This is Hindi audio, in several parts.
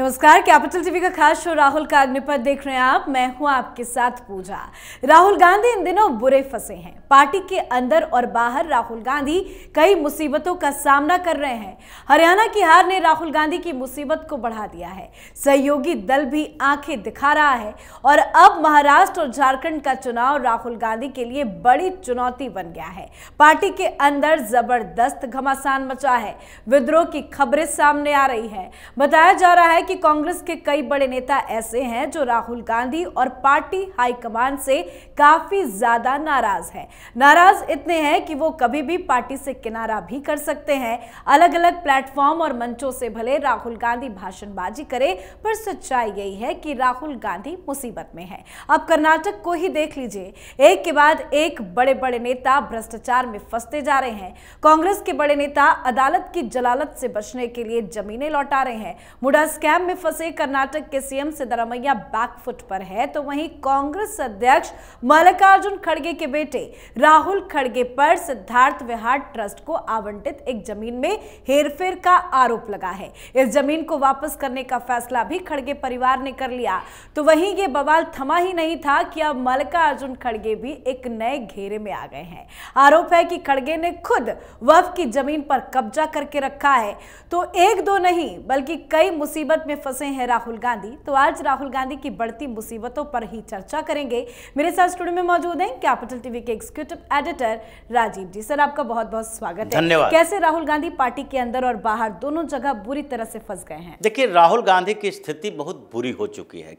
नमस्कार, कैपिटल टीवी का खास शो राहुल का अग्निपथ देख रहे हैं आप। मैं हूं आपके साथ पूजा। राहुल गांधी इन दिनों बुरे फंसे हैं। पार्टी के अंदर और बाहर राहुल गांधी कई मुसीबतों का सामना कर रहे हैं। हरियाणा की हार ने राहुल गांधी की मुसीबत को बढ़ा दिया है। सहयोगी दल भी आंखें दिखा रहा है और अब महाराष्ट्र और झारखंड का चुनाव राहुल गांधी के लिए बड़ी चुनौती बन गया है। पार्टी के अंदर जबरदस्त घमासान मचा है। विद्रोह की खबरें सामने आ रही है। बताया जा रहा है कि कांग्रेस के कई बड़े नेता ऐसे हैं जो राहुल गांधी और पार्टी हाईकमान से काफी ज्यादा नाराज हैं। नाराज इतने हैं कि वो कभी भी पार्टी से किनारा भी कर सकते हैं। अलग अलग प्लेटफॉर्म और मंचों से भले राहुल गांधी भाषणबाजी करे, पर सच्चाई यही है कि राहुल गांधी मुसीबत में है। अब कर्नाटक को ही देख लीजिए, एक के बाद एक बड़े बड़े नेता भ्रष्टाचार में फंसते जा रहे हैं। कांग्रेस के बड़े नेता अदालत की जलालत से बचने के लिए जमीनें लौटा रहे हैं। मुडा स्कैम में फंसे कर्नाटक के सीएम सिद्धरामैया बैकफुट पर है, तो वहीं कांग्रेस अध्यक्ष मल्लिकार्जुन खड़गे के बेटे राहुल खड़गे पर सिद्धार्थ विहार ट्रस्ट को आवंटित एक जमीन में हेरफेर का आरोप लगा है। इस जमीन को वापस करने का फैसला भी खड़गे परिवार ने कर लिया। तो वहीं ये बवाल थमा ही नहीं था कि अब मल्लिकार्जुन खड़गे भी एक नए घेरे में आ गए हैं। आरोप है कि खड़गे ने खुद वक्फ की जमीन पर कब्जा करके रखा है। तो एक दो नहीं बल्कि कई मुसीबत में फंसे हैं राहुल गांधी। तो आज राहुल गांधी की बढ़ती मुसीबतों पर ही चर्चा करेंगे। मेरे साथ स्टूडियो में मौजूद हैं कैपिटल टीवी के एग्जीक्यूटिव एडिटर राजीव जी। सर, आपका बहुत बहुत स्वागत है। धन्यवाद। कैसे राहुल गांधी पार्टी के अंदर और बाहर दोनों जगह बुरी तरह से फंस गए हैं? देखिए, राहुल गांधी की स्थिति बहुत बुरी हो चुकी है।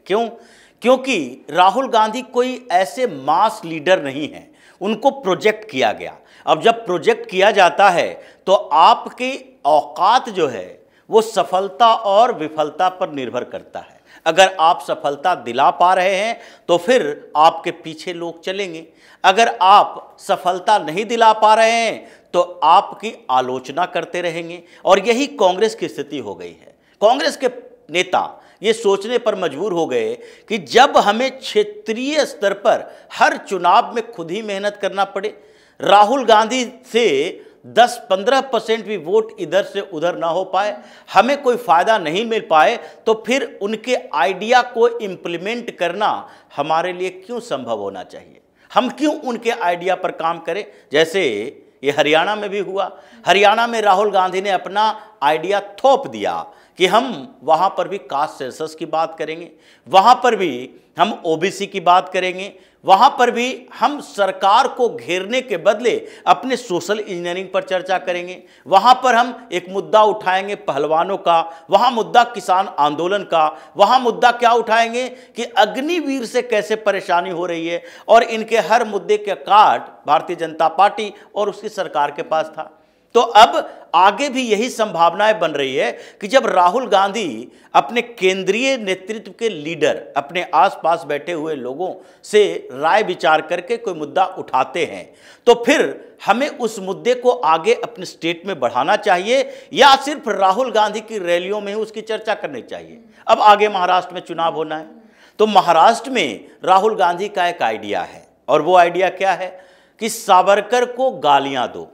क्योंकि राहुल गांधी कोई ऐसे मास लीडर नहीं है। उनको प्रोजेक्ट किया गया। अब जब प्रोजेक्ट किया जाता है तो आपकी औकात जो है वो सफलता और विफलता पर निर्भर करता है। अगर आप सफलता दिला पा रहे हैं तो फिर आपके पीछे लोग चलेंगे। अगर आप सफलता नहीं दिला पा रहे हैं तो आपकी आलोचना करते रहेंगे। और यही कांग्रेस की स्थिति हो गई है। कांग्रेस के नेता ये सोचने पर मजबूर हो गए कि जब हमें क्षेत्रीय स्तर पर हर चुनाव में खुद ही मेहनत करना पड़े, राहुल गांधी से 10-15% भी वोट इधर से उधर ना हो पाए, हमें कोई फायदा नहीं मिल पाए, तो फिर उनके आइडिया को इम्प्लीमेंट करना हमारे लिए क्यों संभव होना चाहिए? हम क्यों उनके आइडिया पर काम करें? जैसे ये हरियाणा में भी हुआ। हरियाणा में राहुल गांधी ने अपना आइडिया थोप दिया कि हम वहाँ पर भी कास्ट सेंसस की बात करेंगे, वहाँ पर भी हम ओबीसी की बात करेंगे, वहाँ पर भी हम सरकार को घेरने के बदले अपने सोशल इंजीनियरिंग पर चर्चा करेंगे, वहाँ पर हम एक मुद्दा उठाएंगे पहलवानों का, वहाँ मुद्दा किसान आंदोलन का, वहाँ मुद्दा क्या उठाएंगे कि अग्निवीर से कैसे परेशानी हो रही है। और इनके हर मुद्दे के कार्ड भारतीय जनता पार्टी और उसकी सरकार के पास था। तो अब आगे भी यही संभावनाएं बन रही है कि जब राहुल गांधी अपने केंद्रीय नेतृत्व के लीडर, अपने आसपास बैठे हुए लोगों से राय विचार करके कोई मुद्दा उठाते हैं, तो फिर हमें उस मुद्दे को आगे अपने स्टेट में बढ़ाना चाहिए या सिर्फ राहुल गांधी की रैलियों में ही उसकी चर्चा करनी चाहिए। अब आगे महाराष्ट्र में चुनाव होना है, तो महाराष्ट्र में राहुल गांधी का एक आइडिया है। और वो आइडिया क्या है कि सावरकर को गालियां दो,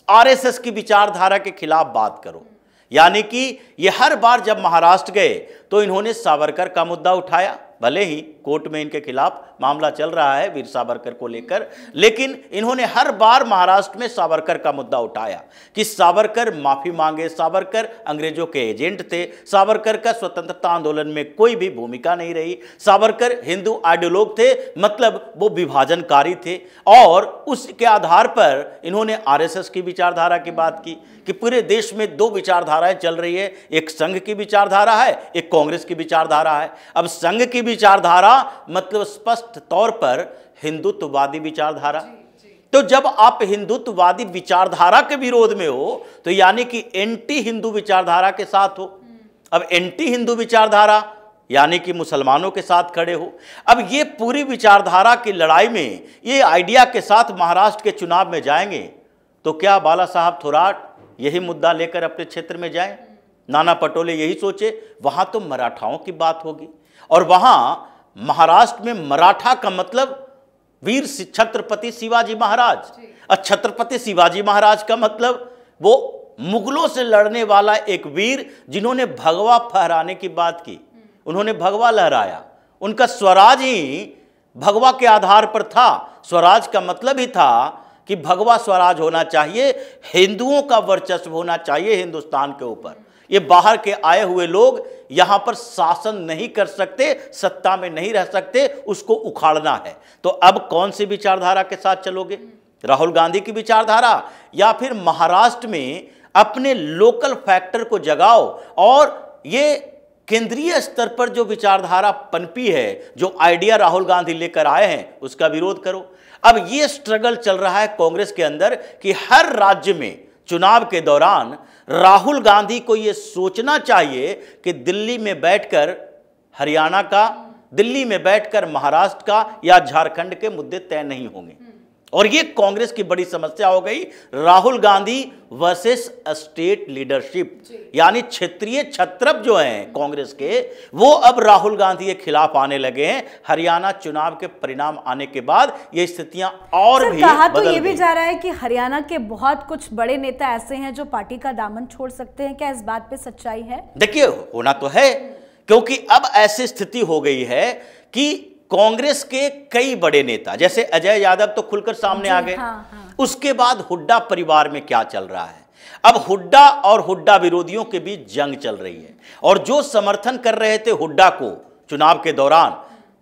आरएसएस की विचारधारा के खिलाफ बात करो। यानी कि ये हर बार जब महाराष्ट्र गए तो इन्होंने सावरकर का मुद्दा उठाया। भले ही कोर्ट में इनके खिलाफ मामला चल रहा है वीर सावरकर को लेकर, लेकिन इन्होंने हर बार महाराष्ट्र में सावरकर का मुद्दा उठाया कि सावरकर माफी मांगे, सावरकर अंग्रेजों के एजेंट थे, सावरकर का स्वतंत्रता आंदोलन में कोई भी भूमिका नहीं रही, सावरकर हिंदू आइडियोलॉग थे, मतलब वो विभाजनकारी थे। और उसके आधार पर इन्होंने आरएसएस की विचारधारा की बात की कि पूरे देश में दो विचारधाराएं चल रही है, एक संघ की विचारधारा है, एक कांग्रेस की विचारधारा है। अब संघ की विचारधारा मतलब स्पष्ट तौर पर हिंदुत्ववादी विचारधारा। तो जब आप हिंदुत्ववादी विचारधारा के विरोध में हो तो यानी कि एंटी हिंदू विचारधारा के साथ हो। अब एंटी हिंदू विचारधारा यानी कि मुसलमानों के साथ खड़े हो। अब ये पूरी विचारधारा की लड़ाई में ये आइडिया के साथ महाराष्ट्र के चुनाव में जाएंगे तो क्या बाला साहब थोराट यही मुद्दा लेकर अपने क्षेत्र में जाएं? नाना पटोले यही सोचे वहां तो मराठाओं की बात होगी। और वहां महाराष्ट्र में मराठा का मतलब वीर छत्रपति शिवाजी महाराज। और छत्रपति शिवाजी महाराज का मतलब वो मुगलों से लड़ने वाला एक वीर जिन्होंने भगवा फहराने की बात की, उन्होंने भगवा लहराया। उनका स्वराज ही भगवा के आधार पर था। स्वराज का मतलब ही था कि भगवा स्वराज होना चाहिए, हिंदुओं का वर्चस्व होना चाहिए हिंदुस्तान के ऊपर। ये बाहर के आए हुए लोग यहां पर शासन नहीं कर सकते, सत्ता में नहीं रह सकते, उसको उखाड़ना है। तो अब कौन सी विचारधारा के साथ चलोगे? राहुल गांधी की विचारधारा, या फिर महाराष्ट्र में अपने लोकल फैक्टर को जगाओ और ये केंद्रीय स्तर पर जो विचारधारा पनपी है, जो आइडिया राहुल गांधी लेकर आए हैं, उसका विरोध करो। अब ये स्ट्रगल चल रहा है कांग्रेस के अंदर कि हर राज्य में चुनाव के दौरान राहुल गांधी को यह सोचना चाहिए कि दिल्ली में बैठकर हरियाणा का, दिल्ली में बैठकर महाराष्ट्र का या झारखंड के मुद्दे तय नहीं होंगे। और ये कांग्रेस की बड़ी समस्या हो गई। Rahul Gandhi versus state leadership, यानी क्षेत्रीय छत्रप जो हैं कांग्रेस के, वो अब राहुल गांधी के खिलाफ आने लगे हैं। हरियाणा चुनाव के परिणाम आने के बाद ये स्थितियां और भी कहा तो बदल ये भी गई। जा रहा है कि हरियाणा के बहुत कुछ बड़े नेता ऐसे हैं जो पार्टी का दामन छोड़ सकते हैं। क्या इस बात पे सच्चाई है? देखिए, होना तो है, क्योंकि अब ऐसी स्थिति हो गई है कि कांग्रेस के कई बड़े नेता, जैसे अजय यादव तो खुलकर सामने आ गए। उसके बाद हुड्डा परिवार में क्या चल रहा है? अब हुड्डा और हुड्डा विरोधियों के बीच जंग चल रही है। और जो समर्थन कर रहे थे हुड्डा को चुनाव के दौरान,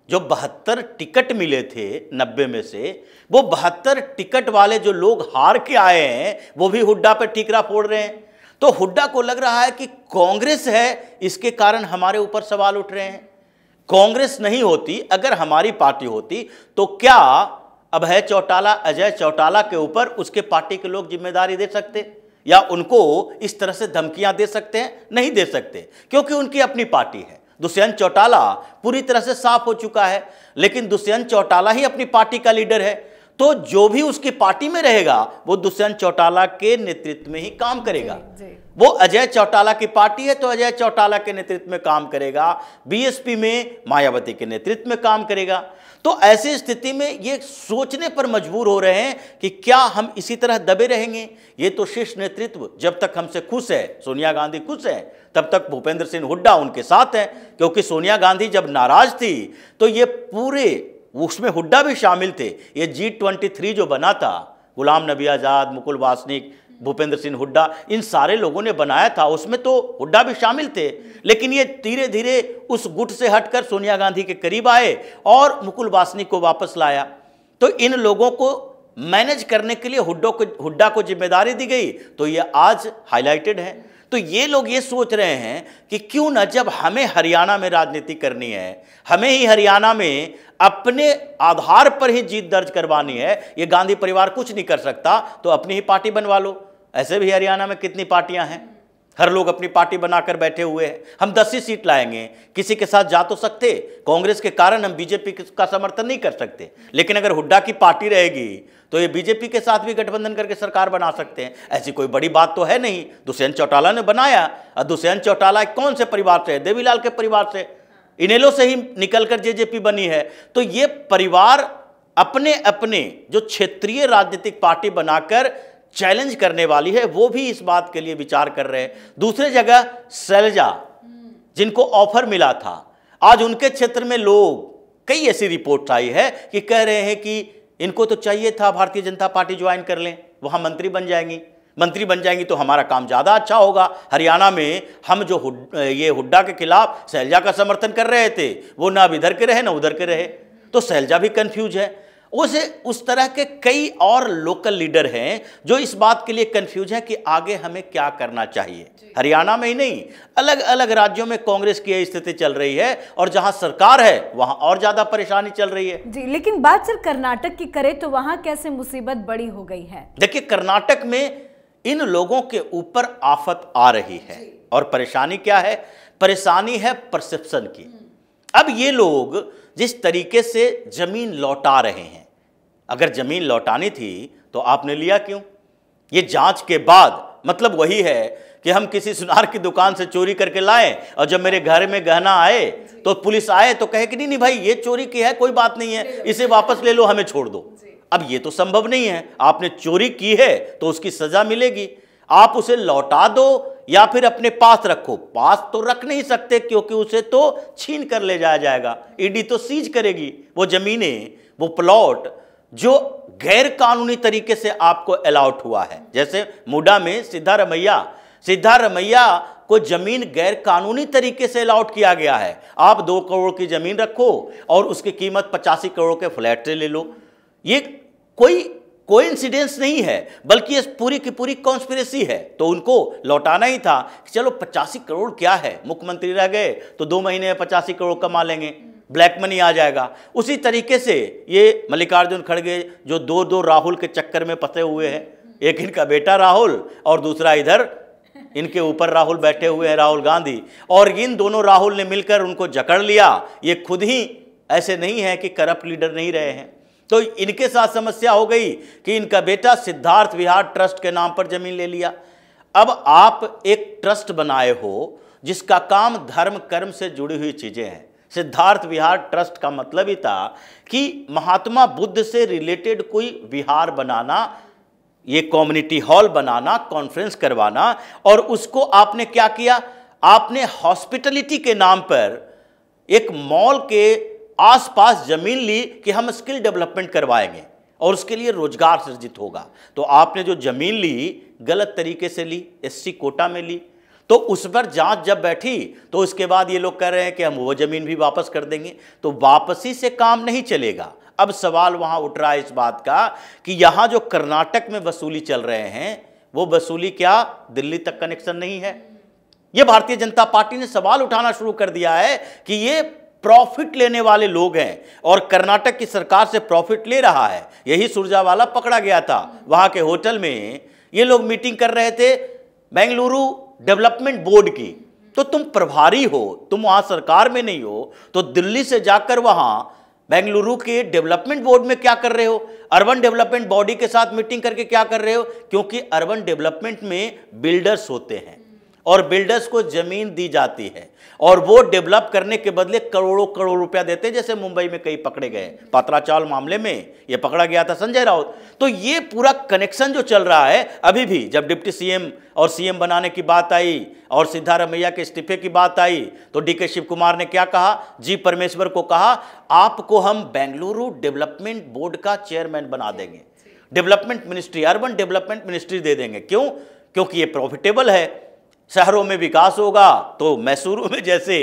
जो 72 टिकट मिले थे 90 में से, वो 72 टिकट वाले जो लोग हार के आए हैं, वो भी हुड्डा पर ठीकरा फोड़ रहे हैं। तो हुड्डा को लग रहा है कि कांग्रेस है, इसके कारण हमारे ऊपर सवाल उठ रहे हैं। कांग्रेस नहीं होती, अगर हमारी पार्टी होती, तो क्या अभय चौटाला, अजय चौटाला के ऊपर उसके पार्टी के लोग जिम्मेदारी दे सकते या उनको इस तरह से धमकियां दे सकते हैं? नहीं दे सकते, क्योंकि उनकी अपनी पार्टी है। दुष्यंत चौटाला पूरी तरह से साफ हो चुका है, लेकिन दुष्यंत चौटाला ही अपनी पार्टी का लीडर है, तो जो भी उसकी पार्टी में रहेगा वो दुष्यंत चौटाला के नेतृत्व में ही काम करेगा। वो अजय चौटाला की पार्टी है तो अजय चौटाला के नेतृत्व में काम करेगा, बीएसपी में मायावती के नेतृत्व में काम करेगा। तो ऐसी स्थिति में ये सोचने पर मजबूर हो रहे हैं कि क्या हम इसी तरह दबे रहेंगे? ये तो शीर्ष नेतृत्व जब तक हमसे खुश है, सोनिया गांधी खुश है, तब तक भूपेंद्र सिंह हुड्डा उनके साथ हैं, क्योंकि सोनिया गांधी जब नाराज थी तो ये पूरे, उसमें हुड्डा भी शामिल थे। ये G23 जो बना था, गुलाम नबी आज़ाद, मुकुल वासनिक, भूपेंद्र सिंह हुड्डा, इन सारे लोगों ने बनाया था, उसमें तो हुड्डा भी शामिल थे। लेकिन ये धीरे धीरे उस गुट से हटकर सोनिया गांधी के करीब आए और मुकुल वासनिक को वापस लाया। तो इन लोगों को मैनेज करने के लिए हुड्डा को जिम्मेदारी दी गई, तो ये आज हाईलाइटेड है। तो ये लोग ये सोच रहे हैं कि क्यों न, जब हमें हरियाणा में राजनीति करनी है, हमें ही हरियाणा में अपने आधार पर ही जीत दर्ज करवानी है, ये गांधी परिवार कुछ नहीं कर सकता, तो अपनी ही पार्टी बनवा लो। ऐसे भी हरियाणा में कितनी पार्टियां हैं, हर लोग अपनी पार्टी बनाकर बैठे हुए हैं। हम 10 ही सीट लाएंगे, किसी के साथ जा तो सकते, कांग्रेस के कारण हम बीजेपी का समर्थन नहीं कर सकते, लेकिन अगर हुड्डा की पार्टी रहेगी तो ये बीजेपी के साथ भी गठबंधन करके सरकार बना सकते हैं। ऐसी कोई बड़ी बात तो है नहीं। दुष्यंत चौटाला ने बनाया, और दुष्यंत चौटाला कौन से परिवार से है? देवीलाल के परिवार से, इनेलो से ही निकलकर जेजेपी बनी है। तो ये परिवार अपने अपने जो क्षेत्रीय राजनीतिक पार्टी बनाकर चैलेंज करने वाली है, वो भी इस बात के लिए विचार कर रहे हैं। दूसरी जगह शैलजा, जिनको ऑफर मिला था, आज उनके क्षेत्र में लोग, कई ऐसी रिपोर्ट आई है कि कह रहे हैं कि इनको तो चाहिए था भारतीय जनता पार्टी ज्वाइन कर लें, वहां मंत्री बन जाएंगी तो हमारा काम ज्यादा अच्छा होगा। हरियाणा में हम जो ये हुड्डा के खिलाफ शैलजा का समर्थन कर रहे थे, वो ना अब इधर के रहे ना उधर के रहे, तो शैलजा भी कंफ्यूज है। उस तरह के कई और लोकल लीडर हैं जो इस बात के लिए कंफ्यूज हैं कि आगे हमें क्या करना चाहिए। हरियाणा में ही नहीं, अलग अलग राज्यों में कांग्रेस की यह स्थिति चल रही है, और जहां सरकार है वहां और ज्यादा परेशानी चल रही है। जी, लेकिन बात सिर्फ कर्नाटक की करें तो वहां कैसे मुसीबत बड़ी हो गई है? देखिए, कर्नाटक में इन लोगों के ऊपर आफत आ रही है, और परेशानी क्या है? परेशानी है परसेप्शन की। अब ये लोग जिस तरीके से जमीन लौटा रहे हैं, अगर जमीन लौटानी थी तो आपने लिया क्यों? ये जांच के बाद मतलब वही है कि हम किसी सुनार की दुकान से चोरी करके लाए, और जब मेरे घर में गहना आए तो पुलिस आए तो कहे कि नहीं भाई ये चोरी की है, कोई बात नहीं है, इसे वापस ले लो, हमें छोड़ दो। अब ये तो संभव नहीं है। आपने चोरी की है तो उसकी सजा मिलेगी। आप उसे लौटा दो या फिर अपने पास रखो। पास तो रख नहीं सकते क्योंकि उसे तो छीन कर ले जाया जाएगा, ईडी तो सीज करेगी वो जमीनें, वो प्लॉट जो गैर कानूनी तरीके से आपको अलाउट हुआ है। जैसे मुडा में सिद्धारमैया को जमीन गैर कानूनी तरीके से अलाउट किया गया है। आप 2 करोड़ की जमीन रखो और उसकी कीमत 85 करोड़ के फ्लैट से ले लो। ये कोई कोइंसिडेंस नहीं है, बल्कि ये पूरी की पूरी कॉन्स्पिरेसी है। तो उनको लौटाना ही था कि चलो 85 करोड़ क्या है, मुख्यमंत्री रह गए तो 2 महीने में 85 करोड़ कमा लेंगे, ब्लैक मनी आ जाएगा। उसी तरीके से ये मल्लिकार्जुन खड़गे जो 2 राहुल के चक्कर में फंसे हुए हैं, एक इनका बेटा राहुल और दूसरा इधर इनके ऊपर राहुल बैठे हुए हैं, राहुल गांधी, और इन दोनों राहुल ने मिलकर उनको जकड़ लिया। ये खुद ही ऐसे नहीं है कि करप्ट लीडर नहीं रहे हैं। तो इनके साथ समस्या हो गई कि इनका बेटा सिद्धार्थ विहार ट्रस्ट के नाम पर जमीन ले लिया। अब आप एक ट्रस्ट बनाए हो जिसका काम धर्म कर्म से जुड़ी हुई चीजें हैं। सिद्धार्थ विहार ट्रस्ट का मतलब ही था कि महात्मा बुद्ध से रिलेटेड कोई विहार बनाना, ये कम्युनिटी हॉल बनाना, कॉन्फ्रेंस करवाना, और उसको आपने क्या किया, आपने हॉस्पिटलिटी के नाम पर एक मॉल के आसपास जमीन ली कि हम स्किल डेवलपमेंट करवाएंगे और उसके लिए रोजगार सृजित होगा। तो आपने जो जमीन ली गलत तरीके से ली, एससी कोटा में ली, तो उस पर जांच जब बैठी तो उसके बाद ये लोग कह रहे हैं कि हम वो जमीन भी वापस कर देंगे। तो वापसी से काम नहीं चलेगा। अब सवाल वहां उठ रहा है इस बात का कि यहां जो कर्नाटक में वसूली चल रहे हैं वो वसूली क्या दिल्ली तक कनेक्शन नहीं है? ये भारतीय जनता पार्टी ने सवाल उठाना शुरू कर दिया है कि ये प्रॉफिट लेने वाले लोग हैं और कर्नाटक की सरकार से प्रॉफिट ले रहा है। यही सुरजावाला पकड़ा गया था, वहां के होटल में ये लोग मीटिंग कर रहे थे बेंगलुरु डेवलपमेंट बोर्ड की। तो तुम प्रभारी हो, तुम वहां सरकार में नहीं हो, तो दिल्ली से जाकर वहां बेंगलुरु के डेवलपमेंट बोर्ड में क्या कर रहे हो? अर्बन डेवलपमेंट बॉडी के साथ मीटिंग करके क्या कर रहे हो? क्योंकि अर्बन डेवलपमेंट में बिल्डर्स होते हैं और बिल्डर्स को जमीन दी जाती है और वो डेवलप करने के बदले करोड़ों करोड़ रुपया देते हैं। जैसे मुंबई में कई पकड़े गए, पात्राचाल मामले में ये पकड़ा गया था संजय राउत। तो ये पूरा कनेक्शन जो चल रहा है, अभी भी जब डिप्टी सीएम और सीएम बनाने की बात आई और सिद्धारमैया के इस्तीफे की बात आई तो डीके शिव कुमार ने क्या कहा, जी परमेश्वर को कहा आपको हम बेंगलुरु डेवलपमेंट बोर्ड का चेयरमैन बना देंगे, development ministry, urban development ministry दे देंगे। क्यों? क्योंकि ये प्रॉफिटेबल है, शहरों में विकास होगा। तो मैसूरू में जैसे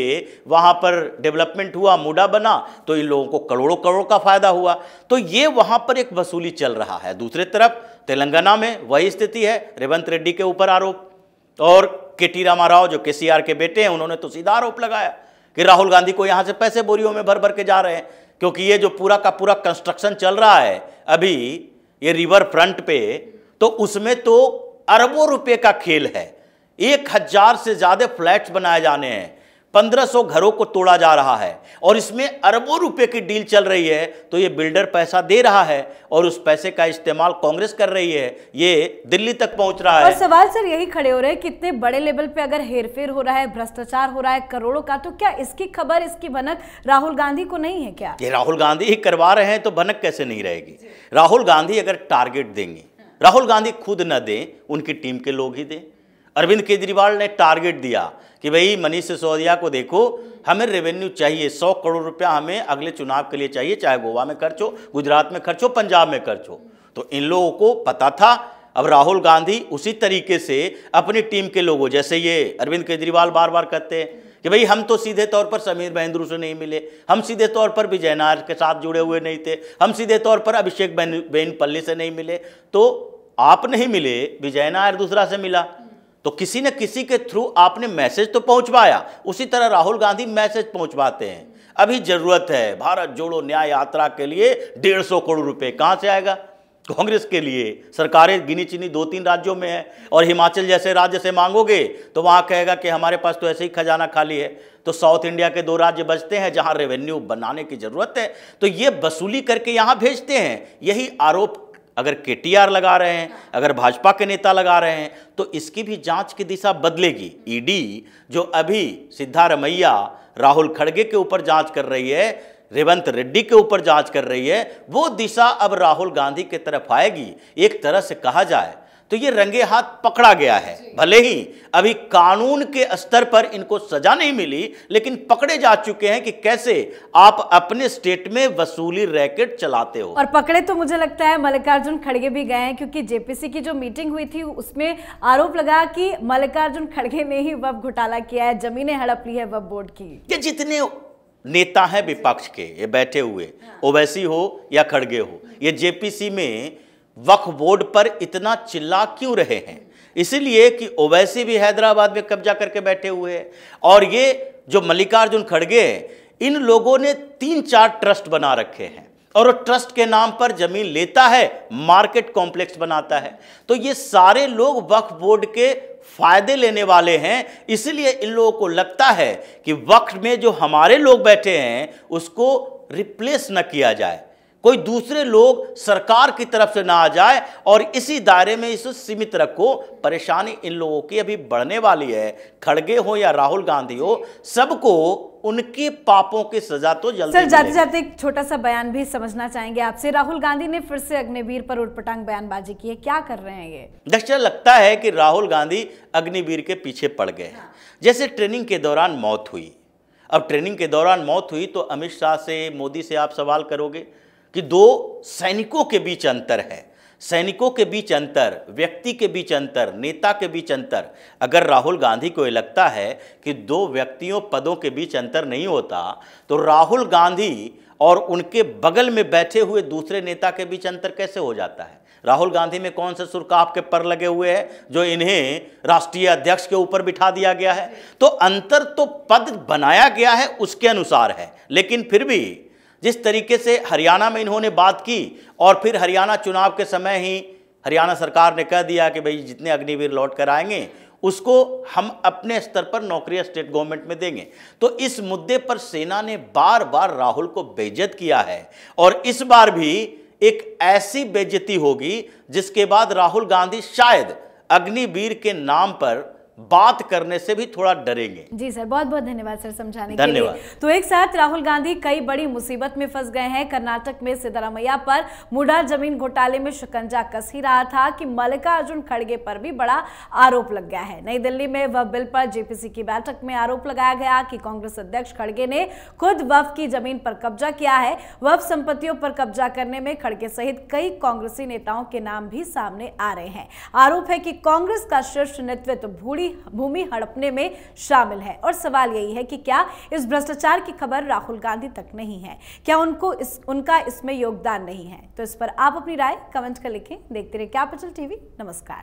वहां पर डेवलपमेंट हुआ, मुडा बना, तो इन लोगों को करोड़ों करोड़ का फायदा हुआ। तो ये वहां पर एक वसूली चल रहा है। दूसरी तरफ तेलंगाना में वही स्थिति है, रेवंत रेड्डी के ऊपर आरोप, और केटी रामाराव जो केसीआर के बेटे हैं उन्होंने तो सीधा आरोप लगाया कि राहुल गांधी को यहां से पैसे बोरियों में भर भर के जा रहे हैं। क्योंकि ये जो पूरा का पूरा कंस्ट्रक्शन चल रहा है अभी ये रिवर फ्रंट पे, तो उसमें तो अरबों रुपए का खेल है। 1000 से ज्यादा फ्लैट्स बनाए जाने हैं, 1500 घरों को तोड़ा जा रहा है और इसमें अरबों रुपए की डील चल रही है। तो ये बिल्डर पैसा दे रहा है और उस पैसे का इस्तेमाल कांग्रेस कर रही है, ये दिल्ली तक पहुंच रहा है। और सवाल सर यही खड़े हो रहे हैं, कितने बड़े लेवल पे अगर हेरफेर हो रहा है, भ्रष्टाचार हो रहा है करोड़ों का, तो क्या इसकी खबर, इसकी भनक राहुल गांधी को नहीं है क्या? ये राहुल गांधी ही करवा रहे हैं तो भनक कैसे नहीं रहेगी? राहुल गांधी अगर टारगेट देंगे, राहुल गांधी खुद न दें, उनकी टीम के लोग ही दें। अरविंद केजरीवाल ने टारगेट दिया कि भाई मनीष सिसोदिया को देखो, हमें रेवेन्यू चाहिए, 100 करोड़ रुपया हमें अगले चुनाव के लिए चाहिए, चाहे गोवा में खर्च हो, गुजरात में खर्च हो, पंजाब में खर्च हो। तो इन लोगों को पता था। अब राहुल गांधी उसी तरीके से अपनी टीम के लोगों, जैसे ये अरविंद केजरीवाल बार बार कहते हैं कि भाई हम तो सीधे तौर पर समीर महेंद्रू से नहीं मिले, हम सीधे तौर पर विजय नायर के साथ जुड़े हुए नहीं थे, हम सीधे तौर पर अभिषेक बेन पल्ली से नहीं मिले। तो आप नहीं मिले, विजय नायर दूसरा से मिला, तो किसी न किसी के थ्रू आपने मैसेज तो पहुंचवाया। उसी तरह राहुल गांधी मैसेज पहुंचवाते हैं। अभी जरूरत है भारत जोड़ो न्याय यात्रा के लिए 150 करोड़ रुपए, कहां से आएगा? कांग्रेस के लिए सरकारें गिनी चुनी 2-3 राज्यों में है और हिमाचल जैसे राज्य से मांगोगे तो वहां कहेगा कि हमारे पास तो ऐसे ही खजाना खाली है। तो साउथ इंडिया के 2 राज्य बचते हैं जहां रेवेन्यू बनाने की जरूरत है, तो ये वसूली करके यहां भेजते हैं। यही आरोप अगर केटीआर लगा रहे हैं, अगर भाजपा के नेता लगा रहे हैं, तो इसकी भी जांच की दिशा बदलेगी। ईडी जो अभी सिद्धारमैया, राहुल खड़गे के ऊपर जांच कर रही है, रेवंत रेड्डी के ऊपर जांच कर रही है, वो दिशा अब राहुल गांधी की तरफ आएगी। एक तरह से कहा जाए तो ये रंगे हाथ पकड़ा गया है। भले ही अभी कानून के स्तर पर इनको सजा नहीं मिली, लेकिन पकड़े जा चुके हैं कि कैसे आप अपने स्टेट में वसूली रैकेट चलाते हो। और पकड़े तो मुझे लगता है मल्लिकार्जुन खड़गे भी गए हैं, क्योंकि जेपीसी की जो मीटिंग हुई थी उसमें आरोप लगा कि मल्लिकार्जुन खड़गे ने ही वक्फ घोटाला किया है, जमीनें हड़प ली है वक्फ बोर्ड की। ये जितने नेता हैं विपक्ष के, ये बैठे हुए, ओवैसी हो या खड़गे हो, ये जेपीसी में वक्फ बोर्ड पर इतना चिल्ला क्यों रहे हैं? इसलिए कि ओवैसी भी हैदराबाद में कब्जा करके बैठे हुए हैं, और ये जो मल्लिकार्जुन खड़गे हैं, इन लोगों ने 3-4 ट्रस्ट बना रखे हैं, और वो ट्रस्ट के नाम पर जमीन लेता है, मार्केट कॉम्प्लेक्स बनाता है। तो ये सारे लोग वक्फ बोर्ड के फायदे लेने वाले हैं। इसलिए इन लोगों को लगता है कि वक्फ में जो हमारे लोग बैठे हैं उसको रिप्लेस न किया जाए, कोई दूसरे लोग सरकार की तरफ से ना आ जाए, और इसी दायरे में इसे सीमित रखो। परेशानी इन लोगों की अभी बढ़ने वाली है। खड़गे हो या राहुल गांधी हो, सबको उनके पापों की सजा तो जल्दी सर, जाते जाते एक छोटा सा बयान भी समझना चाहेंगे आपसे। राहुल गांधी ने फिर से अग्निवीर पर उटपटांग बयानबाजी की है, क्या कर रहे हैं ये? दक्षिण लगता है कि राहुल गांधी अग्निवीर के पीछे पड़ गए हैं। जैसे ट्रेनिंग के दौरान मौत हुई, अब ट्रेनिंग के दौरान मौत हुई तो अमित शाह से, मोदी से आप सवाल करोगे कि 2 सैनिकों के बीच अंतर है, सैनिकों के बीच अंतर, व्यक्ति के बीच अंतर, नेता के बीच अंतर। अगर राहुल गांधी को ये लगता है कि 2 व्यक्तियों, पदों के बीच अंतर नहीं होता, तो राहुल गांधी और उनके बगल में बैठे हुए दूसरे नेता के बीच अंतर कैसे हो जाता है? राहुल गांधी में कौन से सुरकाफ के पर लगे हुए हैं जो इन्हें राष्ट्रीय अध्यक्ष के ऊपर बिठा दिया गया है? तो अंतर तो पद बनाया गया है उसके अनुसार है, लेकिन फिर भी जिस तरीके से हरियाणा में इन्होंने बात की, और फिर हरियाणा चुनाव के समय ही हरियाणा सरकार ने कह दिया कि भाई जितने अग्निवीर लौट कर आएंगे उसको हम अपने स्तर पर नौकरियां स्टेट गवर्नमेंट में देंगे। तो इस मुद्दे पर सेना ने बार बार राहुल को बेइज्जत किया है, और इस बार भी एक ऐसी बेइज्जती होगी जिसके बाद राहुल गांधी शायद अग्निवीर के नाम पर बात करने से भी थोड़ा डरेंगे। जी सर, बहुत बहुत धन्यवाद सर समझाने के लिए। तो एक साथ राहुल गांधी कई बड़ी मुसीबत में फंस गए हैं। कर्नाटक में सिद्धरामैया पर मुडा जमीन घोटाले में शिकंजा कस ही रहा था कि मल्लिकार्जुन खड़गे पर भी बड़ा आरोप लग गया है। नई दिल्ली में वक्फ बिल पर जेपीसी की बैठक में आरोप लगाया गया कि कांग्रेस अध्यक्ष खड़गे ने खुद वक्फ की जमीन पर कब्जा किया है। वक्फ संपत्तियों पर कब्जा करने में खड़गे सहित कई कांग्रेसी नेताओं के नाम भी सामने आ रहे हैं। आरोप है कि कांग्रेस का शीर्ष नेतृत्व भूमि हड़पने में शामिल है, और सवाल यही है कि क्या इस भ्रष्टाचार की खबर राहुल गांधी तक नहीं है? क्या उनका इसमें योगदान नहीं है? तो इस पर आप अपनी राय कमेंट कर लिखें। देखते रहिए कैपिटल टीवी। नमस्कार।